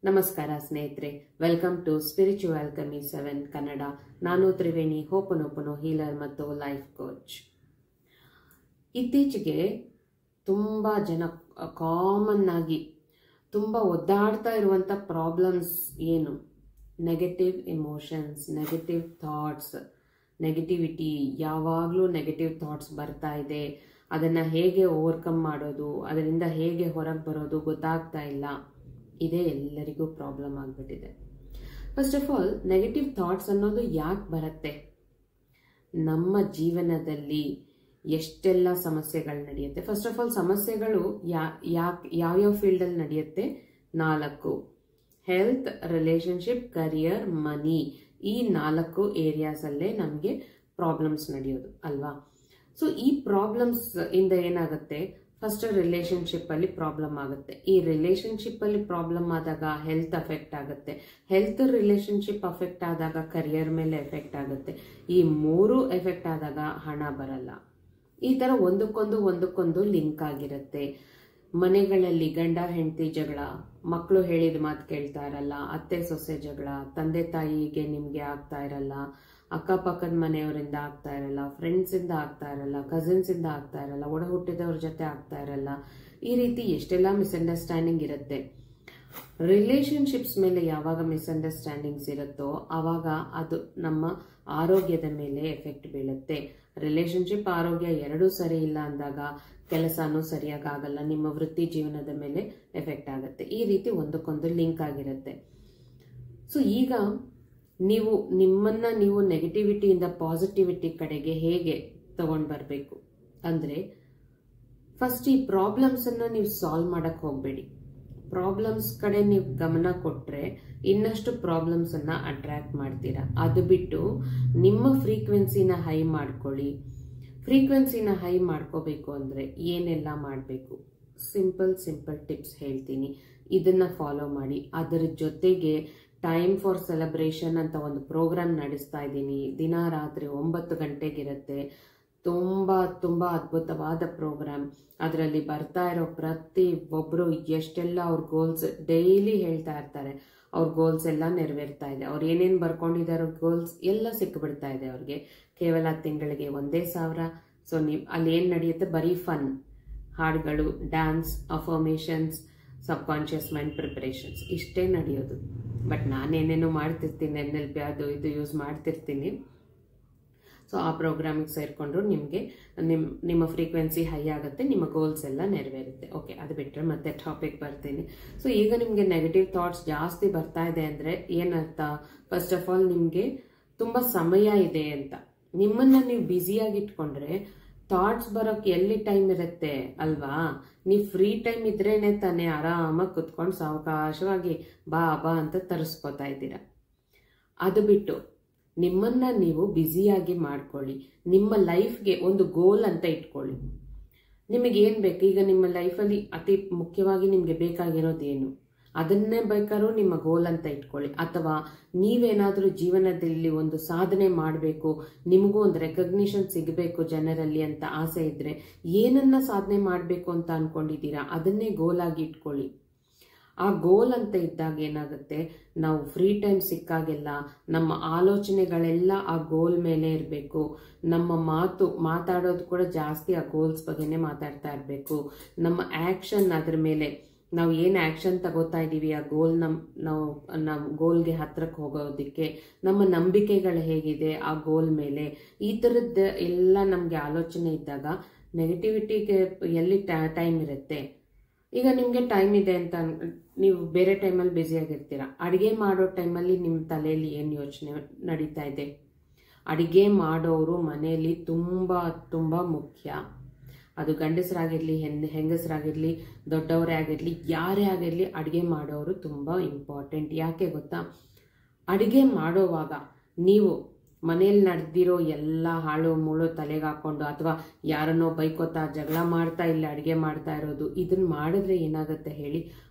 ನಮಸ್ಕಾರ ಸ್ನೇಹಿತರೆ, welcome to spiritual ಆಲ್ಕಮಿ 7 Kannada. ನಾನು ತ್ರಿವೇಣಿ, ಹೋಪನೋಪನೋ ಹೀಲರ್ ಮತ್ತು ಲೈಫ್ ಕೋಚ್. ಇತ್ತೀಚೆಗೆ ತುಂಬ ಜನ ಕಾಮನ್ ಆಗಿ ತುಂಬ ಒದ್ದಾಡ್ತಾ ಇರುವಂಥ ಪ್ರಾಬ್ಲಮ್ಸ್ ಏನು? Negative emotions, negative thoughts, negativity. ಯಾವಾಗಲೂ ನೆಗೆಟಿವ್ ಥಾಟ್ಸ್ ಬರ್ತಾ ಇದೆ. ಅದನ್ನು ಹೇಗೆ ಓವರ್ಕಮ್ ಮಾಡೋದು, ಅದರಿಂದ ಹೇಗೆ ಹೊರಗೆ ಬರೋದು ಗೊತ್ತಾಗ್ತಾ ಇಲ್ಲ. ಇದೇ ಎಲ್ಲರಿಗೂ ಪ್ರಾಬ್ಲಮ್ ಆಗಿಬಿಟ್ಟಿದೆ. First of all, negative thoughts ಅನ್ನೋದು ಯಾಕೆ ಬರುತ್ತೆ? ನಮ್ಮ ಜೀವನದಲ್ಲಿ ಎಷ್ಟೆಲ್ಲ ಸಮಸ್ಯೆಗಳು ನಡೆಯುತ್ತೆ. ಫಸ್ಟ್ ಆಫ್ ಆಲ್, ಸಮಸ್ಯೆಗಳು ಯಾವ್ಯಾವ ಫೀಲ್ಡಲ್ಲಿ ನಡೆಯುತ್ತೆ? 4: ಹೆಲ್ತ್, ರಿಲೇಶನ್ಶಿಪ್, ಕರಿಯರ್, ಮನಿ. ಈ 4 ಏರಿಯಾಸಲ್ಲೇ ನಮಗೆ ಪ್ರಾಬ್ಲಮ್ಸ್ ನಡೆಯೋದು ಅಲ್ವಾ? ಸೊ ಈ ಪ್ರಾಬ್ಲಮ್ಸ್ ಇಂದ ಏನಾಗುತ್ತೆ? ಫಸ್ಟ್ ರಿಲೇಶನ್ಶಿಪ್ ಅಲ್ಲಿ ಪ್ರಾಬ್ಲಮ್ ಆಗುತ್ತೆ. ಈ ರಿಲೇಶನ್ಶಿಪ್ ಅಲ್ಲಿ ಪ್ರಾಬ್ಲಮ್ ಆದಾಗ ಹೆಲ್ತ್ ಅಫೆಕ್ಟ್ ಆಗುತ್ತೆ. ಹೆಲ್ತ್ ರಿಲೇಶನ್ಶಿಪ್ ಅಫೆಕ್ಟ್ ಆದಾಗ ಕರಿಯರ್ ಮೇಲೆ ಎಫೆಕ್ಟ್ ಆಗುತ್ತೆ. ಈ 3 ಎಫೆಕ್ಟ್ ಆದಾಗ ಹಣ ಬರಲ್ಲ. ಈ ತರ ಒಂದಕ್ಕೊಂದು ಲಿಂಕ್ ಆಗಿರುತ್ತೆ. ಮನೆಗಳಲ್ಲಿ ಗಂಡ ಹೆಂಡತಿ ಜಗಳ, ಮಕ್ಕಳು ಹೇಳಿದ ಮಾತು ಕೇಳ್ತಾ ಇರಲ್ಲ, ಅತ್ತೆ ಸೊಸೆ ಜಗಳ, ತಂದೆ ತಾಯಿಗೆ ನಿಮ್ಗೆ ಆಗ್ತಾ ಇರಲ್ಲ, ಅಕ್ಕಪಕ್ಕದ ಮನೆಯವರಿಂದ ಆಗ್ತಾ ಇರಲ್ಲ, ಫ್ರೆಂಡ್ಸ್ ಇಂದ ಆಗ್ತಾ ಇರಲ್ಲ, ಕಸಿನ್ಸ್ ಇಂದ ಆಗ್ತಾ ಇರಲ್ಲ, ಒಡ ಹುಟ್ಟಿದವ್ರ ಜೊತೆ ಆಗ್ತಾ ಇರಲ್ಲ. ಈ ರೀತಿ ಎಷ್ಟೆಲ್ಲ ಮಿಸ್ಅಂಡರ್ಸ್ಟ್ಯಾಂಡಿಂಗ್ ಇರುತ್ತೆ. ರಿಲೇಶನ್ಶಿಪ್ಸ್ ಮೇಲೆ ಯಾವಾಗ ಮಿಸ್ಅಂಡರ್ಸ್ಟ್ಯಾಂಡಿಂಗ್ಸ್ ಇರುತ್ತೋ ಆವಾಗ ಅದು ನಮ್ಮ ಆರೋಗ್ಯದ ಮೇಲೆ ಎಫೆಕ್ಟ್ ಬೀಳುತ್ತೆ. ರಿಲೇಶನ್ಶಿಪ್, ಆರೋಗ್ಯ ಎರಡೂ ಸರಿ ಇಲ್ಲ ಅಂದಾಗ ಕೆಲಸನೂ ಸರಿಯಾಗಿ ಆಗಲ್ಲ, ನಿಮ್ಮ ವೃತ್ತಿ ಜೀವನದ ಮೇಲೆ ಎಫೆಕ್ಟ್ ಆಗುತ್ತೆ. ಈ ರೀತಿ ಒಂದಕ್ಕೊಂದು ಲಿಂಕ್ ಆಗಿರುತ್ತೆ. ಸೊ ಈಗ ನೀವು ನೆಗೆಟಿವಿಟಿಯಿಂದ ಪಾಸಿಟಿವಿಟಿ ಕಡೆಗೆ ಹೇಗೆ ತಗೊಂಡು ಬರಬೇಕು ಅಂದ್ರೆ, ಫಸ್ಟ್ ಈ ಪ್ರಾಬ್ಲಮ್ಸ್ ಅನ್ನ ನೀವು ಸಾಲ್ವ್ ಮಾಡಕ್ ಹೋಗ್ಬೇಡಿ. ಪ್ರಾಬ್ಲಮ್ಸ್ ಕಡೆ ನೀವು ಗಮನ ಕೊಟ್ರೆ ಇನ್ನಷ್ಟು ಪ್ರಾಬ್ಲಮ್ಸ್ ಅನ್ನ ಅಟ್ರಾಕ್ಟ್ ಮಾಡ್ತೀರಾ. ಅದು ಬಿಟ್ಟು ನಿಮ್ಮ ಫ್ರೀಕ್ವೆನ್ಸಿನ ಹೈ ಮಾಡ್ಕೊಳ್ಳಿ. ಫ್ರೀಕ್ವೆನ್ಸಿನ ಹೈ ಮಾಡ್ಕೋಬೇಕು ಅಂದ್ರೆ ಏನೆಲ್ಲ ಮಾಡಬೇಕು? ಸಿಂಪಲ್ ಟಿಪ್ಸ್ ಹೇಳ್ತೀನಿ, ಇದನ್ನ ಫಾಲೋ ಮಾಡಿ. ಅದರ ಜೊತೆಗೆ ಟೈಮ್ ಫಾರ್ ಸೆಲೆಬ್ರೇಷನ್ ಅಂತ ಒಂದು ಪ್ರೋಗ್ರಾಮ್ ನಡೆಸ್ತಾ ಇದ್ದೀನಿ. ದಿನ ರಾತ್ರಿ 9 ಗಂಟೆಗಿರುತ್ತೆ. ತುಂಬಾ ಅದ್ಭುತವಾದ ಪ್ರೋಗ್ರಾಮ್. ಅದರಲ್ಲಿ ಬರ್ತಾ ಇರೋ ಪ್ರತಿ ಒಬ್ರು ಎಷ್ಟೆಲ್ಲ ಅವ್ರ ಗೋಲ್ಸ್ ಡೈಲಿ ಹೇಳ್ತಾ ಇರ್ತಾರೆ. ಅವ್ರ ಗೋಲ್ಸ್ ಎಲ್ಲ ನೆರವೇರ್ತಾ ಇದೆ. ಅವ್ರು ಏನೇನು ಬರ್ಕೊಂಡಿದಾರೋ ಗೋಲ್ಸ್ ಎಲ್ಲ ಸಿಕ್ಬಿಡ್ತಾ ಇದೆ ಅವ್ರಿಗೆ. ಕೇವಲ ತಿಂಗಳಿಗೆ 1,000. ಸೊ ಅಲ್ಲಿ ಏನ್ ನಡೆಯುತ್ತೆ? ಬರೀ ಫನ್, ಹಾಡುಗಳು, ಡ್ಯಾನ್ಸ್, ಅಫರ್ಮೇಷನ್ಸ್, ಸಬ್ ಕಾನ್ಶಿಯಸ್ ಮೈಂಡ್ ಪ್ರಿಪರೇಷನ್ಸ್, ಇಷ್ಟೇ ನಡೆಯೋದು. ಬಟ್ ನಾನೇನೇನೋ ಮಾಡ್ತಿರ್ತೀನಿ, NLP ಅದು ಇದು ಯೂಸ್ ಮಾಡ್ತಿರ್ತೀನಿ. ಸೊ ಆ ಪ್ರೋಗ್ರಾಮಿಗೆ ಸೇರ್ಕೊಂಡ್ರು ನಿಮಗೆ ನಿಮ್ಮ ಫ್ರೀಕ್ವೆನ್ಸಿ ಹೈ ಆಗುತ್ತೆ, ನಿಮ್ಮ ಗೋಲ್ಸ್ ಎಲ್ಲ ನೆರವೇರುತ್ತೆ. ಓಕೆ, ಅದು ಬಿಟ್ಟರೆ ಮತ್ತೆ ಟಾಪಿಕ್ ಬರ್ತೀನಿ. ಸೊ ಈಗ ನಿಮಗೆ ನೆಗೆಟಿವ್ ಥಾಟ್ಸ್ ಜಾಸ್ತಿ ಬರ್ತಾ ಇದೆ ಅಂದ್ರೆ ಏನರ್ಥ? ಫಸ್ಟ್ ಆಫ್ ಆಲ್, ನಿಮಗೆ ತುಂಬಾ ಸಮಯ ಇದೆ ಅಂತ. ನಿಮ್ಮನ್ನ ನೀವು ಬ್ಯುಸಿಯಾಗಿ ಇಟ್ಕೊಂಡ್ರೆ ಥಾಟ್ಸ್ ಬರೋಕೆ ಎಲ್ಲಿ ಟೈಮ್ ಇರುತ್ತೆ ಅಲ್ವಾ? ನೀವು ಫ್ರೀ ಟೈಮ್ ಇದ್ರೇನೆ ತಾನೇ ಆರಾಮಾಗಿ ಕುತ್ಕೊಂಡು ಸಾವಕಾಶವಾಗಿ ಬಾ ಅಂತ ತರಿಸ್ಕೋತಾ ಇದ್ದೀರಾ. ಅದು ಬಿಟ್ಟು ನಿಮ್ಮನ್ನ ನೀವು ಬ್ಯುಸಿಯಾಗಿ ಮಾಡ್ಕೊಳ್ಳಿ. ನಿಮ್ಮ ಲೈಫ್ಗೆ ಒಂದು ಗೋಲ್ ಅಂತ ಇಟ್ಕೊಳ್ಳಿ. ನಿಮಗೆ ಏನ್ ಬೇಕು? ಈಗ ನಿಮ್ಮ ಲೈಫಲ್ಲಿ ಅತಿ ಮುಖ್ಯವಾಗಿ ನಿಮ್ಗೆ ಬೇಕಾಗಿರೋದೇನು? ಅದನ್ನೇ ಬೇಕಾದ್ರೂ ನಿಮ್ಮ ಗೋಲ್ ಅಂತ ಇಟ್ಕೊಳ್ಳಿ. ಅಥವಾ ನೀವೇನಾದ್ರೂ ಜೀವನದಲ್ಲಿ ಒಂದು ಸಾಧನೆ ಮಾಡಬೇಕು, ನಿಮಗೂ ಒಂದು ರೆಕಗ್ನಿಷನ್ ಸಿಗಬೇಕು ಜನರಲ್ಲಿ ಅಂತ ಆಸೆ ಇದ್ರೆ, ಏನನ್ನ ಸಾಧನೆ ಮಾಡಬೇಕು ಅಂತ ಅನ್ಕೊಂಡಿದ್ದೀರಾ ಅದನ್ನೇ ಗೋಲ್ ಆಗಿ ಇಟ್ಕೊಳ್ಳಿ. ಆ ಗೋಲ್ ಅಂತ ಇದ್ದಾಗ ಏನಾಗುತ್ತೆ? ನಾವು ಫ್ರೀ ಟೈಮ್ ಸಿಕ್ಕಾಗೆಲ್ಲ ನಮ್ಮ ಆಲೋಚನೆಗಳೆಲ್ಲ ಆ ಗೋಲ್ ಮೇಲೆ ಇರಬೇಕು. ನಮ್ಮ ಮಾತಾಡೋದು ಕೂಡ ಜಾಸ್ತಿ ಆ ಗೋಲ್ಸ್ ಬಗ್ಗೆನೇ ಮಾತಾಡ್ತಾ ಇರಬೇಕು. ನಮ್ಮ ಆಕ್ಷನ್, ಅದ್ರ ಮೇಲೆ ನಾವು ಏನು ಆಕ್ಷನ್ ತಗೋತಾ ಇದೀವಿ ಆ ಗೋಲ್ ನಾವು ಗೋಲ್ಗೆ ಹತ್ರಕ್ಕೆ ಹೋಗೋದಕ್ಕೆ ನಮ್ಮ ನಂಬಿಕೆಗಳು ಹೇಗಿದೆ ಆ ಗೋಲ್ ಮೇಲೆ, ಈ ಥರದ್ದು ಎಲ್ಲ ನಮಗೆ ಆಲೋಚನೆ ಇದ್ದಾಗ ನೆಗೆಟಿವಿಟಿಗೆ ಎಲ್ಲಿ ಟೈಮ್ ಇರುತ್ತೆ? ಈಗ ನಿಮಗೆ ಟೈಮ್ ಇದೆ ಅಂತ ನೀವು ಬೇರೆ ಟೈಮಲ್ಲಿ ಬ್ಯುಸಿ ಆಗಿರ್ತೀರಾ. ಅಡುಗೆ ಮಾಡೋ ಟೈಮಲ್ಲಿ ನಿಮ್ಮ ತಲೆಯಲ್ಲಿ ಏನು ಯೋಚನೆ ನಡೀತಾ ಇದೆ? ಅಡುಗೆ ಮಾಡೋರು ಮನೆಯಲ್ಲಿ ತುಂಬ ಮುಖ್ಯ. ಅದು ಗಂಡಸರಾಗಿರ್ಲಿ, ಹೆಂಗಸರಾಗಿರ್ಲಿ, ದೊಡ್ಡವರೇ ಆಗಿರ್ಲಿ, ಯಾರೇ ಆಗಿರ್ಲಿ, ಅಡುಗೆ ಮಾಡೋರು ತುಂಬಾ ಇಂಪಾರ್ಟೆಂಟ್. ಯಾಕೆ ಗೊತ್ತಾ? ಅಡುಗೆ ಮಾಡೋವಾಗ ನೀವು ಮನೆಯಲ್ಲಿ ನಡೆದಿರೋ ಎಲ್ಲ ಹಾಳು ಮೂಳು ತಲೆಗೆ ಹಾಕೊಂಡು ಅಥವಾ ಯಾರನ್ನೋ ಬೈಕೋತಾ ಜಗಳ ಮಾಡ್ತಾ ಇಲ್ಲಿ ಅಡುಗೆ ಮಾಡ್ತಾ ಇರೋದು, ಇದನ್ನ ಮಾಡಿದ್ರೆ ಏನಾಗುತ್ತೆ ಹೇಳಿ?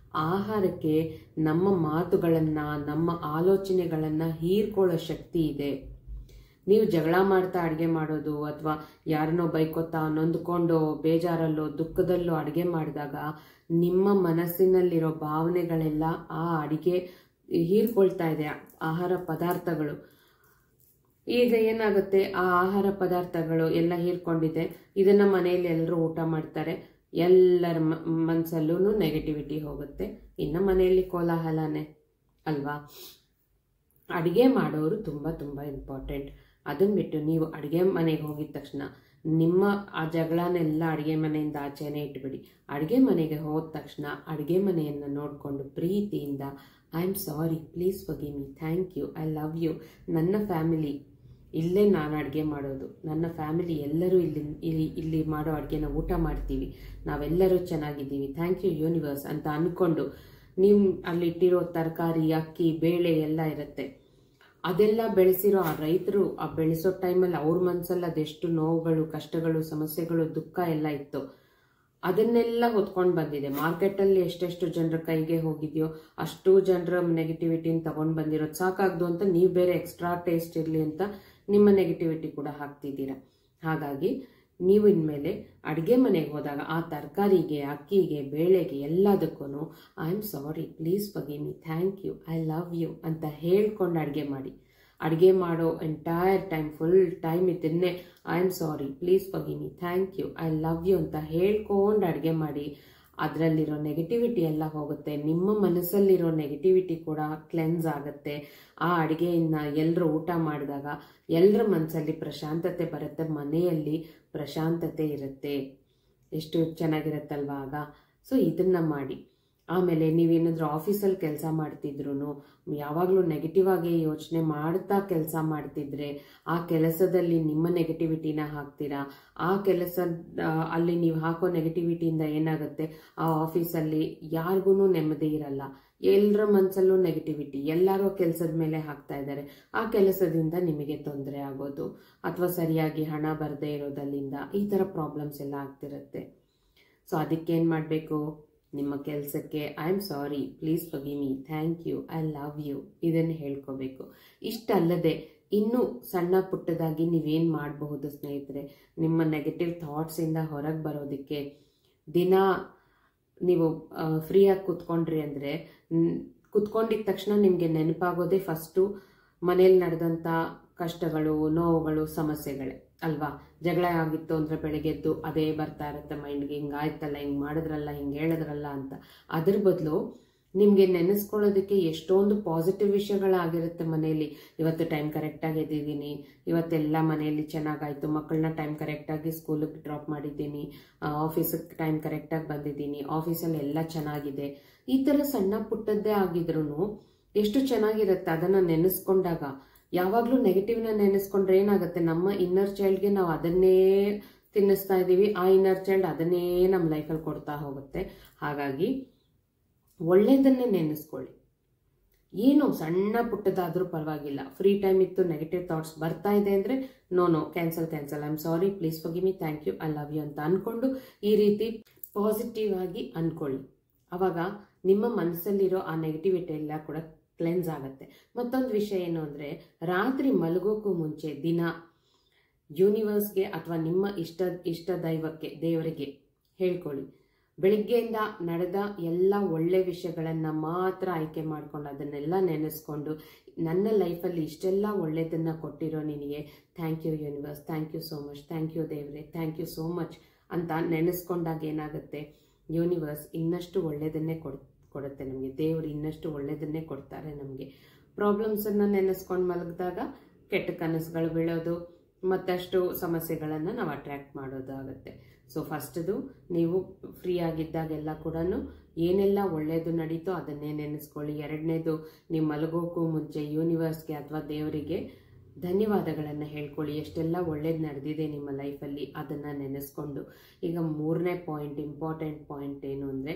ಆಹಾರಕ್ಕೆ ನಮ್ಮ ಮಾತುಗಳನ್ನ, ನಮ್ಮ ಆಲೋಚನೆಗಳನ್ನ ಹೀರ್ಕೊಳ್ಳೋ ಶಕ್ತಿ ಇದೆ. ನೀವು ಜಗಳ ಮಾಡ್ತಾ ಅಡುಗೆ ಮಾಡೋದು ಅಥವಾ ಯಾರನ್ನೋ ಬೈಕೋತಾ ನೊಂದ್ಕೊಂಡು ಬೇಜಾರಲ್ಲೋ ದುಃಖದಲ್ಲೋ ಅಡುಗೆ ಮಾಡಿದಾಗ ನಿಮ್ಮ ಮನಸ್ಸಿನಲ್ಲಿರೋ ಭಾವನೆಗಳೆಲ್ಲ ಆ ಅಡುಗೆ ಹೀರ್ಕೊಳ್ತಾ ಇದೆ, ಆಹಾರ ಪದಾರ್ಥಗಳು. ಈಗ ಏನಾಗುತ್ತೆ, ಆ ಆಹಾರ ಪದಾರ್ಥಗಳು ಎಲ್ಲ ಹೀರ್ಕೊಂಡಿದೆ, ಇದನ್ನ ಮನೆಯಲ್ಲಿ ಎಲ್ಲರೂ ಊಟ ಮಾಡ್ತಾರೆ, ಎಲ್ಲರ ಮನಸ್ಸಲ್ಲೂ ನೆಗೆಟಿವಿಟಿ ಹೋಗುತ್ತೆ. ಇನ್ನು ಮನೆಯಲ್ಲಿ ಕೋಲಾಹಲನೇ ಅಲ್ವಾ. ಅಡುಗೆ ಮಾಡೋರು ತುಂಬ ತುಂಬ ಇಂಪಾರ್ಟೆಂಟ್. ಅದನ್ನ ಬಿಟ್ಟು ನೀವು ಅಡುಗೆ ಮನೆಗೆ ಹೋಗಿದ ತಕ್ಷಣ ನಿಮ್ಮ ಆ ಜಗಳನೆಲ್ಲ ಅಡುಗೆ ಮನೆಯಿಂದ ಆಚೆನೇ ಇಟ್ಬಿಡಿ. ಅಡುಗೆ ಮನೆಗೆ ಹೋದ ತಕ್ಷಣ ಅಡುಗೆ ಮನೆಯನ್ನು ನೋಡಿಕೊಂಡು ಪ್ರೀತಿಯಿಂದ I am sorry, please forgive me, thank you, I love you, ನನ್ನ ಫ್ಯಾಮಿಲಿ ಇಲ್ಲೇ ನಾನು ಅಡುಗೆ ಮಾಡೋದು, ನನ್ನ ಫ್ಯಾಮಿಲಿ ಎಲ್ಲರೂ ಇಲ್ಲಿ ಮಾಡೋ ಅಡುಗೆನ ಊಟ ಮಾಡ್ತೀವಿ, ನಾವೆಲ್ಲರೂ ಚೆನ್ನಾಗಿದ್ದೀವಿ, ಥ್ಯಾಂಕ್ ಯು ಯೂನಿವರ್ಸ್ ಅಂತ ಅಂದ್ಕೊಂಡು ನೀವು ಅಲ್ಲಿಟ್ಟಿರೋ ತರಕಾರಿ, ಅಕ್ಕಿ, ಬೇಳೆ ಎಲ್ಲ ಇರುತ್ತೆ, ಅದೆಲ್ಲ ಬೆಳೆಸಿರೋ ಆ ರೈತರು ಆ ಬೆಳೆಸೋ ಟೈಮಲ್ಲಿ ಅವ್ರ ಮನಸ್ಸಲ್ಲಿ ಅದೆಷ್ಟು ನೋವುಗಳು, ಕಷ್ಟಗಳು, ಸಮಸ್ಯೆಗಳು, ದುಃಖ ಎಲ್ಲ ಇತ್ತು, ಅದನ್ನೆಲ್ಲ ಹೊತ್ಕೊಂಡು ಬಂದಿದೆ. ಮಾರ್ಕೆಟಲ್ಲಿ ಎಷ್ಟೆಷ್ಟು ಜನರ ಕೈಗೆ ಹೋಗಿದೆಯೋ ಅಷ್ಟು ಜನರ ನೆಗೆಟಿವಿಟಿನ ತಗೊಂಡು ಬಂದಿರೋದು ಸಾಕಾಗ್ದು ಅಂತ ನೀವು ಬೇರೆ ಎಕ್ಸ್ಟ್ರಾ ಟೇಸ್ಟ್ ಇರಲಿ ಅಂತ ನಿಮ್ಮ ನೆಗೆಟಿವಿಟಿ ಕೂಡ ಹಾಕ್ತಿದ್ದೀರಾ. ಹಾಗಾಗಿ ನೀವು ಇನ್ಮೇಲೆ ಅಡುಗೆ ಮನೆಗೆ ಹೋದಾಗ ಆ ತರಕಾರಿಗೆ, ಅಕ್ಕಿಗೆ, ಬೇಳೆಗೆ ಎಲ್ಲದಕ್ಕೂ I am sorry, please forgive me, thank you, I love you ಅಂತ ಹೇಳ್ಕೊಂಡು ಅಡುಗೆ ಮಾಡಿ. ಅಡುಗೆ ಮಾಡೋ ಎಂಟೈರ್ ಟೈಮ್, ಫುಲ್ ಟೈಮ್ ಇದನ್ನೇ I am sorry, please forgive me, thank you, I love you ಅಂತ ಹೇಳ್ಕೊಂಡು ಅಡುಗೆ ಮಾಡಿ. ಅದರಲ್ಲಿರೋ ನೆಗೆಟಿವಿಟಿ ಎಲ್ಲ ಹೋಗುತ್ತೆ, ನಿಮ್ಮ ಮನಸ್ಸಲ್ಲಿರೋ ನೆಗೆಟಿವಿಟಿ ಕೂಡ ಕ್ಲೆನ್ಸ್ ಆಗುತ್ತೆ. ಆ ಅಡುಗೆಯನ್ನು ಎಲ್ಲರೂ ಊಟ ಮಾಡಿದಾಗ ಎಲ್ಲರ ಮನಸ್ಸಲ್ಲಿ ಪ್ರಶಾಂತತೆ ಬರುತ್ತೆ, ಮನೆಯಲ್ಲಿ ಪ್ರಶಾಂತತೆ ಇರುತ್ತೆ. ಎಷ್ಟು ಚೆನ್ನಾಗಿರುತ್ತಲ್ವಾ ಆಗ. ಸೊ ಇದನ್ನ ಮಾಡಿ. ಆಮೇಲೆ ನೀವೇನಾದ್ರೂ ಆಫೀಸಲ್ಲಿ ಕೆಲಸ ಮಾಡ್ತಿದ್ರು ಯಾವಾಗಲೂ ನೆಗೆಟಿವ್ ಆಗಿ ಯೋಚನೆ ಮಾಡ್ತಾ ಕೆಲಸ ಮಾಡ್ತಿದ್ರೆ ಆ ಕೆಲಸದಲ್ಲಿ ನಿಮ್ಮ ನೆಗೆಟಿವಿಟಿನ ಹಾಕ್ತೀರಾ. ಆ ಕೆಲಸ ಅಲ್ಲಿ ನೀವು ಹಾಕೋ ನೆಗೆಟಿವಿಟಿಯಿಂದ ಏನಾಗುತ್ತೆ, ಆ ಆಫೀಸಲ್ಲಿ ಯಾರಿಗೂ ನೆಮ್ಮದಿ ಇರಲ್ಲ, ಎಲ್ಲರ ಮನಸ್ಸಲ್ಲೂ ನೆಗೆಟಿವಿಟಿ, ಎಲ್ಲರೂ ಕೆಲಸದ ಮೇಲೆ ಹಾಕ್ತಾ ಇದ್ದಾರೆ. ಆ ಕೆಲಸದಿಂದ ನಿಮಗೆ ತೊಂದರೆ ಆಗೋದು ಅಥವಾ ಸರಿಯಾಗಿ ಹಣ ಬರದೇ ಇರೋದಲ್ಲಿಂದ ಈ ಥರ ಪ್ರಾಬ್ಲಮ್ಸ್ ಎಲ್ಲ ಆಗ್ತಿರುತ್ತೆ. ಸೊ ಅದಕ್ಕೇನು ಮಾಡಬೇಕು, ನಿಮ್ಮ ಕೆಲಸಕ್ಕೆ I am sorry, please forgive me, thank you, I love you ಇದನ್ನು ಹೇಳ್ಕೋಬೇಕು. ಇಷ್ಟಲ್ಲದೆ ಇನ್ನೂ ಸಣ್ಣ ಪುಟ್ಟದಾಗಿ ನೀವೇನು ಮಾಡಬಹುದು ಸ್ನೇಹಿತರೆ, ನಿಮ್ಮ ನೆಗೆಟಿವ್ ಥಾಟ್ಸಿಂದ ಹೊರಗೆ ಬರೋದಕ್ಕೆ. ದಿನ ನೀವು ಫ್ರೀಯಾಗಿ ಕೂತ್ಕೊಂಡ್ರಿ ಅಂದರೆ ಕೂತ್ಕೊಂಡಿದ್ದ ತಕ್ಷಣ ನಿಮಗೆ ನೆನಪಾಗೋದೇ ಫಸ್ಟು ಮನೇಲಿ ನಡೆದಂಥ ಕಷ್ಟಗಳು, ನೋವುಗಳು, ಸಮಸ್ಯೆಗಳೇ ಅಲ್ವಾ. ಜಗಳ ಆಗಿತ್ತು ಅಂದರೆ ಬೆಳಗ್ಗೆದ್ದು ಅದೇ ಬರ್ತಾ ಇರುತ್ತೆ ಮೈಂಡ್ಗೆ, ಹಿಂಗಾಯ್ತಲ್ಲ, ಹಿಂಗೆ ಮಾಡಿದ್ರಲ್ಲ, ಹಿಂಗೆ ಹೇಳಿದ್ರಲ್ಲ ಅಂತ. ಅದ್ರ ಬದಲು ನಿಮಗೆ ನೆನೆಸ್ಕೊಳ್ಳೋದಕ್ಕೆ ಎಷ್ಟೊಂದು ಪಾಸಿಟಿವ್ ವಿಷಯಗಳಾಗಿರುತ್ತೆ ಮನೆಯಲ್ಲಿ. ಇವತ್ತು ಟೈಮ್ ಕರೆಕ್ಟಾಗಿ ಎದ್ದಿದ್ದೀನಿ, ಇವತ್ತೆಲ್ಲ ಮನೆಯಲ್ಲಿ ಚೆನ್ನಾಗಾಯಿತು, ಮಕ್ಕಳನ್ನ ಟೈಮ್ ಕರೆಕ್ಟಾಗಿ ಸ್ಕೂಲಿಗೆ ಡ್ರಾಪ್ ಮಾಡಿದ್ದೀನಿ, ಆಫೀಸಿಗೆ ಟೈಮ್ ಕರೆಕ್ಟಾಗಿ ಬಂದಿದ್ದೀನಿ, ಆಫೀಸಲ್ಲಿ ಎಲ್ಲ ಚೆನ್ನಾಗಿದೆ. ಈ ಥರ ಸಣ್ಣ ಪುಟ್ಟದ್ದೇ ಆಗಿದ್ರು ಎಷ್ಟು ಚೆನ್ನಾಗಿರುತ್ತೆ ಅದನ್ನು ನೆನೆಸ್ಕೊಂಡಾಗ. ಯಾವಾಗಲೂ ನೆಗೆಟಿವ್ನ ನೆನೆಸ್ಕೊಂಡ್ರೆ ಏನಾಗುತ್ತೆ, ನಮ್ಮ ಇನ್ನರ್ ಚೈಲ್ಡ್ಗೆ ನಾವು ಅದನ್ನೇ ತಿನ್ನಿಸ್ತಾ ಇದ್ದೀವಿ, ಆ ಇನ್ನರ್ ಚೈಲ್ಡ್ ಅದನ್ನೇ ನಮ್ಮ ಲೈಫಲ್ಲಿ ಕೊಡ್ತಾ ಹೋಗುತ್ತೆ. ಹಾಗಾಗಿ ಒಳ್ಳೆಯದನ್ನೇ ನೆನೆಸ್ಕೊಳ್ಳಿ. ಏನು ಸಣ್ಣ ಪುಟ್ಟದಾದರೂ ಪರವಾಗಿಲ್ಲ. ಫ್ರೀ ಟೈಮ್ ಇತ್ತು, ನೆಗೆಟಿವ್ ಥಾಟ್ಸ್ ಬರ್ತಾ ಇದೆ ಅಂದರೆ no cancel, I am sorry, please forgive me, thank you, I love you ಅಂತ ಅಂದ್ಕೊಂಡು ಈ ರೀತಿ ಪಾಸಿಟಿವ್ ಆಗಿ ಅಂದ್ಕೊಳ್ಳಿ. ಆವಾಗ ನಿಮ್ಮ ಮನಸ್ಸಲ್ಲಿರೋ ಆ ನೆಗೆಟಿವಿಟಿ ಎಲ್ಲ ಕೂಡ ಕ್ಲೆನ್ಸ್ ಆಗುತ್ತೆ. ಮತ್ತೊಂದು ವಿಷಯ ಏನು ಅಂದರೆ, ರಾತ್ರಿ ಮಲಗೋಕ್ಕೂ ಮುಂಚೆ ದಿನ ಯೂನಿವರ್ಸ್ಗೆ ಅಥವಾ ನಿಮ್ಮ ಇಷ್ಟ ದೈವಕ್ಕೆ, ದೇವರಿಗೆ ಹೇಳ್ಕೊಳ್ಳಿ, ಬೆಳಿಗ್ಗೆಯಿಂದ ನಡೆದ ಎಲ್ಲ ಒಳ್ಳೆ ವಿಷಯಗಳನ್ನು ಮಾತ್ರ ಆಯ್ಕೆ ಮಾಡ್ಕೊಂಡು ಅದನ್ನೆಲ್ಲ ನೆನೆಸ್ಕೊಂಡು, ನನ್ನ ಲೈಫಲ್ಲಿ ಇಷ್ಟೆಲ್ಲ ಒಳ್ಳೆಯದನ್ನು ಕೊಟ್ಟಿರೋ ನಿನಗೆ thank you universe, thank you so much, thank you ದೇವರೇ, ಥ್ಯಾಂಕ್ ಯು ಸೋ ಮಚ್ ಅಂತ ನೆನೆಸ್ಕೊಂಡಾಗ ಏನಾಗುತ್ತೆ, ಯೂನಿವರ್ಸ್ ಇನ್ನಷ್ಟು ಒಳ್ಳೆಯದನ್ನೇ ಕೊಡುತ್ತೆ ನಮಗೆ. ದೇವರು ಇನ್ನಷ್ಟು ಒಳ್ಳೆಯದನ್ನೇ ಕೊಡ್ತಾರೆ ನಮಗೆ. ಪ್ರಾಬ್ಲಮ್ಸನ್ನು ನೆನೆಸ್ಕೊಂಡು ಮಲಗಿದಾಗ ಕೆಟ್ಟ ಕನಸುಗಳು ಬೀಳೋದು, ಮತ್ತಷ್ಟು ಸಮಸ್ಯೆಗಳನ್ನು ನಾವು ಅಟ್ರ್ಯಾಕ್ಟ್ ಮಾಡೋದಾಗುತ್ತೆ. ಸೊ ಫಸ್ಟ್ದು ನೀವು ಫ್ರೀ ಆಗಿದ್ದಾಗೆಲ್ಲ ಕೂಡ ಏನೆಲ್ಲ ಒಳ್ಳೆಯದು ನಡೀತೋ ಅದನ್ನೇ ನೆನೆಸ್ಕೊಳ್ಳಿ. ಎರಡನೇದು, ನೀವು ಮಲಗೋಕ್ಕೂ ಮುಂಚೆ ಯೂನಿವರ್ಸ್ಗೆ ಅಥವಾ ದೇವರಿಗೆ ಧನ್ಯವಾದಗಳನ್ನು ಹೇಳ್ಕೊಳ್ಳಿ, ಎಷ್ಟೆಲ್ಲ ಒಳ್ಳೇದು ನಡೆದಿದೆ ನಿಮ್ಮ ಲೈಫಲ್ಲಿ ಅದನ್ನು ನೆನೆಸ್ಕೊಂಡು. ಈಗ ಮೂರನೇ ಪಾಯಿಂಟ್, ಇಂಪಾರ್ಟೆಂಟ್ ಪಾಯಿಂಟ್ ಏನು ಅಂದರೆ,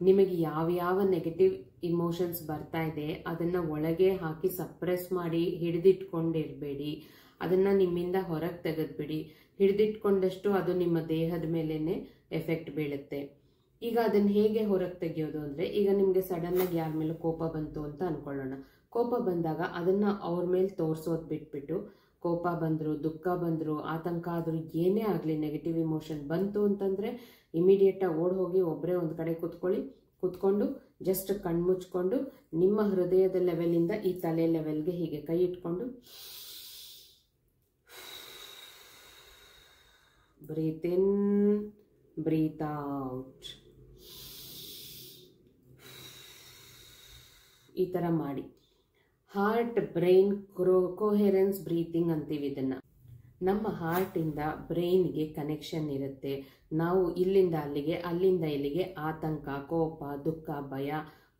ನಿಮಗೆ ಯಾವ ನೆಗೆಟಿವ್ ಇಮೋಷನ್ಸ್ ಬರ್ತಾ ಇದೆ ಅದನ್ನು ಒಳಗೆ ಹಾಕಿ ಸಪ್ರೆಸ್ ಮಾಡಿ ಹಿಡಿದಿಟ್ಕೊಂಡಿರಬೇಡಿ. ಅದನ್ನು ನಿಮ್ಮಿಂದ ಹೊರಗೆ ತೆಗೆದ್ಬಿಡಿ. ಹಿಡಿದಿಟ್ಕೊಂಡಷ್ಟು ಅದು ನಿಮ್ಮ ದೇಹದ ಮೇಲೇನೆ ಎಫೆಕ್ಟ್ ಬೀಳುತ್ತೆ. ಈಗ ಅದನ್ನು ಹೇಗೆ ಹೊರಗೆ ತೆಗೆಯೋದು ಅಂದರೆ, ಈಗ ನಿಮಗೆ ಸಡನ್ನಾಗಿ ಯಾರ ಮೇಲೂ ಕೋಪ ಬಂತು ಅಂತ ಅಂದ್ಕೊಳ್ಳೋಣ. ಕೋಪ ಬಂದಾಗ ಅದನ್ನು ಅವ್ರ ಮೇಲೆ ತೋರಿಸೋದು ಬಿಟ್ಬಿಟ್ಟು ಕೋಪ ಬಂದರು, ದುಃಖ ಬಂದರು, ಆತಂಕ ಆದರೂ ಏನೇ ಆಗಲಿ, ನೆಗೆಟಿವ್ ಇಮೋಷನ್ ಬಂತು ಅಂತಂದರೆ ಇಮಿಡಿಯೇಟಾಗಿ ಓಡ್ ಹೋಗಿ ಒಬ್ಬರೇ ಒಂದು ಕಡೆ ಕೂತ್ಕೊಂಡು ಜಸ್ಟ್ ಕಣ್ಮುಚ್ಕೊಂಡು ನಿಮ್ಮ ಹೃದಯದ ಲೆವೆಲಿಂದ ಈ ತಲೆ ಲೆವೆಲ್ಗೆ ಹೀಗೆ ಕೈ ಇಟ್ಕೊಂಡು ಬ್ರೀತ್ ಇನ್, ಬ್ರೀತ್ ಔಟ್, ಈ ಥರ ಮಾಡಿ. ಹಾರ್ಟ್ ಬ್ರೈನ್ ಕೋಹೆರೆನ್ಸ್ ಬ್ರೀತಿಂಗ್ ಅಂತೀವಿ ಇದನ್ನು. ನಮ್ಮ ಹಾರ್ಟಿಂದ ಬ್ರೈನ್ಗೆ ಕನೆಕ್ಷನ್ ಇರುತ್ತೆ. ನಾವು ಇಲ್ಲಿಂದ ಅಲ್ಲಿಗೆ, ಅಲ್ಲಿಂದ ಇಲ್ಲಿಗೆ ಆತಂಕ, ಕೋಪ, ದುಃಖ, ಭಯ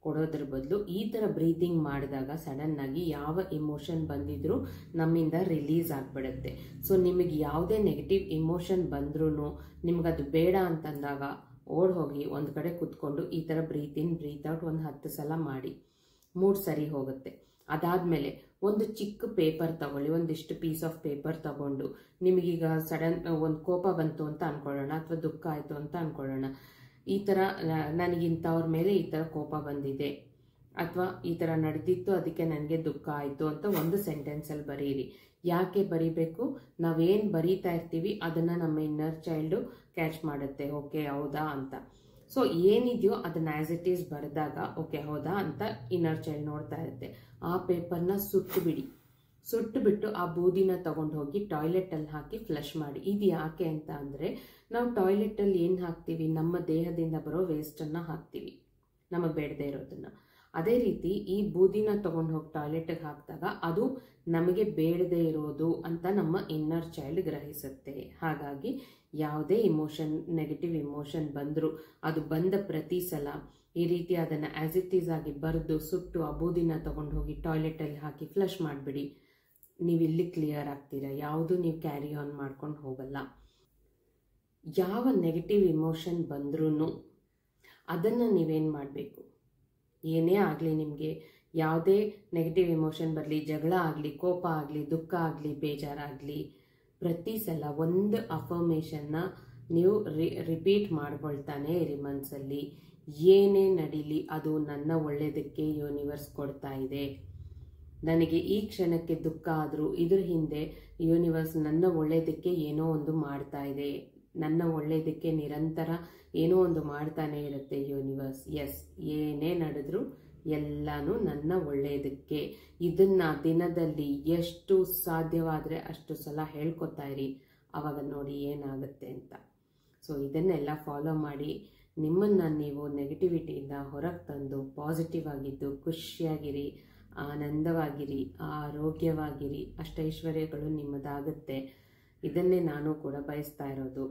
ಕೊಡೋದ್ರ ಬದಲು ಈ ಥರ ಬ್ರೀತಿಂಗ್ ಮಾಡಿದಾಗ ಸಡನ್ನಾಗಿ ಯಾವ ಇಮೋಷನ್ ಬಂದಿದ್ರೂ ನಮ್ಮಿಂದ ರಿಲೀಸ್ ಆಗಿಬಿಡುತ್ತೆ. ಸೊ ನಿಮಗೆ ಯಾವುದೇ ನೆಗೆಟಿವ್ ಇಮೋಷನ್ ಬಂದ್ರೂ ನಿಮ್ಗದು ಬೇಡ ಅಂತಂದಾಗ ಓಡ್ ಹೋಗಿ ಒಂದು ಕಡೆ ಕೂತ್ಕೊಂಡು ಈ ಥರ ಬ್ರೀತ್ ಇನ್ ಬ್ರೀತ್ ಔಟ್ ಒಂದು 10 ಸಲ ಮಾಡಿ. ಮೂಡ್ ಸರಿ ಹೋಗುತ್ತೆ. ಅದಾದಮೇಲೆ ಒಂದು ಚಿಕ್ಕ ಪೇಪರ್ ತಗೊಳ್ಳಿ, ಒಂದಿಷ್ಟು ಪೀಸ್ ಆಫ್ ಪೇಪರ್ ತಗೊಂಡು, ನಿಮಗೀಗ ಸಡನ್ ಒಂದು ಕೋಪ ಬಂತು ಅಂತ ಅನ್ಕೊಳ್ಳೋಣ, ಅಥವಾ ದುಃಖ ಆಯಿತು ಅಂತ ಅನ್ಕೊಳ್ಳೋಣ. ಈ ಥರ ನನಗಿಂಥವ್ರ ಮೇಲೆ ಈ ಥರ ಕೋಪ ಬಂದಿದೆ, ಅಥವಾ ಈ ಥರ ನಡೆದಿತ್ತು ಅದಕ್ಕೆ ನನಗೆ ದುಃಖ ಆಯಿತು ಅಂತ ಒಂದು ಸೆಂಟೆನ್ಸಲ್ಲಿ ಬರೀರಿ. ಯಾಕೆ ಬರೀಬೇಕು? ನಾವೇನು ಬರೀತಾ ಇರ್ತೀವಿ ಅದನ್ನು ನಮ್ಮ ಇನ್ನರ್ ಚೈಲ್ಡು ಕ್ಯಾಚ್ ಮಾಡುತ್ತೆ. ಓಕೆ ಹೌದಾ ಅಂತ. ಸೊ ಏನಿದೆಯೋ ಅದನ್ನ ಆಸ್ ಇಟ್ ಈಸ್ ಬರೆದಾಗ ಓಕೆ ಹೌದಾ ಅಂತ ಇನ್ನರ್ ಚೈಲ್ಡ್ ನೋಡ್ತಾ ಇರುತ್ತೆ. ಆ ಪೇಪರ್ನ ಸುಟ್ಟುಬಿಟ್ಟು ಆ ಬೂದಿನ ತಗೊಂಡು ಹೋಗಿ ಟಾಯ್ಲೆಟಲ್ಲಿ ಹಾಕಿ ಫ್ಲಶ್ ಮಾಡಿ. ಇದು ಯಾಕೆ ಅಂತ ಅಂದರೆ, ನಾವು ಟಾಯ್ಲೆಟಲ್ಲಿ ಏನು ಹಾಕ್ತೀವಿ? ನಮ್ಮ ದೇಹದಿಂದ ಬರೋ ವೇಸ್ಟನ್ನು ಹಾಕ್ತೀವಿ, ನಮಗೆ ಬೇಡದೇ ಇರೋದನ್ನು. ಅದೇ ರೀತಿ ಈ ಬೂದಿನ ತಗೊಂಡು ಹೋಗಿ ಟಾಯ್ಲೆಟಿಗೆ ಹಾಕಿದಾಗ ಅದು ನಮಗೆ ಬೇಡದೇ ಇರೋದು ಅಂತ ನಮ್ಮ ಇನ್ನರ್ ಚೈಲ್ಡ್ ಗ್ರಹಿಸುತ್ತೆ. ಹಾಗಾಗಿ ಯಾವುದೇ ಇಮೋಷನ್, ನೆಗೆಟಿವ್ ಇಮೋಷನ್ ಬಂದರೂ ಅದು ಬಂದ ಪ್ರತಿ ಸಲ ಈ ರೀತಿ ಅದನ್ನು ಆಸ್ ಇಟ್ ಈಸ್ ಆಗಿ ಬರೆದು ಸುಟ್ಟು ಆ ಬೂದಿನ ತಗೊಂಡು ಹೋಗಿ ಟಾಯ್ಲೆಟಲ್ಲಿ ಹಾಕಿ ಫ್ಲಶ್ ಮಾಡಿಬಿಡಿ. ನೀವು ಇಲ್ಲಿ ಕ್ಲಿಯರ್ ಆಗ್ತೀರಾ, ಯಾವುದು ನೀವು ಕ್ಯಾರಿ ಆನ್ ಮಾಡ್ಕೊಂಡು ಹೋಗಲ್ಲ. ಯಾವ ನೆಗೆಟಿವ್ ಇಮೋಷನ್ ಬಂದ್ರೂ ಅದನ್ನು ನೀವೇನು ಮಾಡಬೇಕು? ಏನೇ ಆಗಲಿ, ನಿಮಗೆ ಯಾವುದೇ ನೆಗೆಟಿವ್ ಇಮೋಷನ್ ಬರಲಿ, ಜಗಳ ಆಗಲಿ, ಕೋಪ ಆಗಲಿ, ದುಃಖ ಆಗಲಿ, ಬೇಜಾರಾಗಲಿ, ಪ್ರತಿ ಸಲ ಒಂದು ಅಫರ್ಮೇಷನ್ನ ನೀವು ರಿಪೀಟ್ ಮಾಡ್ಕೊಳ್ತಾನೆ ಇರಿ ಮನಸ್ಸಲ್ಲಿ. ಏನೇ ನಡೀಲಿ ಅದು ನನ್ನ ಒಳ್ಳೆಯದಕ್ಕೆ ಯೂನಿವರ್ಸ್ ಕೊಡ್ತಾ ಇದೆ. ನನಗೆ ಈ ಕ್ಷಣಕ್ಕೆ ದುಃಖ ಆದರೂ ಇದ್ರ ಹಿಂದೆ ಯೂನಿವರ್ಸ್ ನನ್ನ ಒಳ್ಳೆಯದಕ್ಕೆ ಏನೋ ಒಂದು ಮಾಡ್ತಾ ಇದೆ. ನನ್ನ ಒಳ್ಳೆಯದಕ್ಕೆ ನಿರಂತರ ಏನೋ ಒಂದು ಮಾಡ್ತಾನೆ ಇರುತ್ತೆ ಯೂನಿವರ್ಸ್. ಎಸ್, ಏನೇ ನಡೆದ್ರು ಎಲ್ಲನೂ ನನ್ನ ಒಳ್ಳೆಯದಕ್ಕೆ. ಇದನ್ನು ದಿನದಲ್ಲಿ ಎಷ್ಟು ಸಾಧ್ಯವಾದರೆ ಅಷ್ಟು ಸಲ ಹೇಳ್ಕೊತಾ ಇರಿ, ಆವಾಗ ನೋಡಿ ಏನಾಗುತ್ತೆ ಅಂತ. ಸೊ ಇದನ್ನೆಲ್ಲ ಫಾಲೋ ಮಾಡಿ ನಿಮ್ಮನ್ನು ನೀವು ನೆಗೆಟಿವಿಟಿಯಿಂದ ಹೊರಗೆ ತಂದು ಪಾಸಿಟಿವ್ ಆಗಿದ್ದು ಖುಷಿಯಾಗಿರಿ, ಆನಂದವಾಗಿರಿ, ಆರೋಗ್ಯವಾಗಿರಿ. ಅಷ್ಟೈಶ್ವರ್ಯಗಳು ನಿಮ್ಮದಾಗುತ್ತೆ. ಇದನ್ನೇ ನಾನು ಕೂಡ ಬಯಸ್ತಾ ಇರೋದು.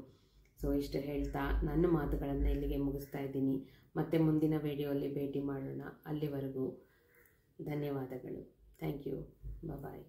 ಸೊ ಇಷ್ಟು ಹೇಳ್ತಾ ನನ್ನ ಮಾತುಗಳನ್ನು ಇಲ್ಲಿಗೆ ಮುಗಿಸ್ತಾ ಇದ್ದೀನಿ. ಮತ್ತೆ ಮುಂದಿನ ವಿಡಿಯೋಲ್ಲಿ ಭೇಟಿ ಮಾಡೋಣ. ಅಲ್ಲಿವರೆಗೂ ಧನ್ಯವಾದಗಳು. Thank you. ಬಾಯ್.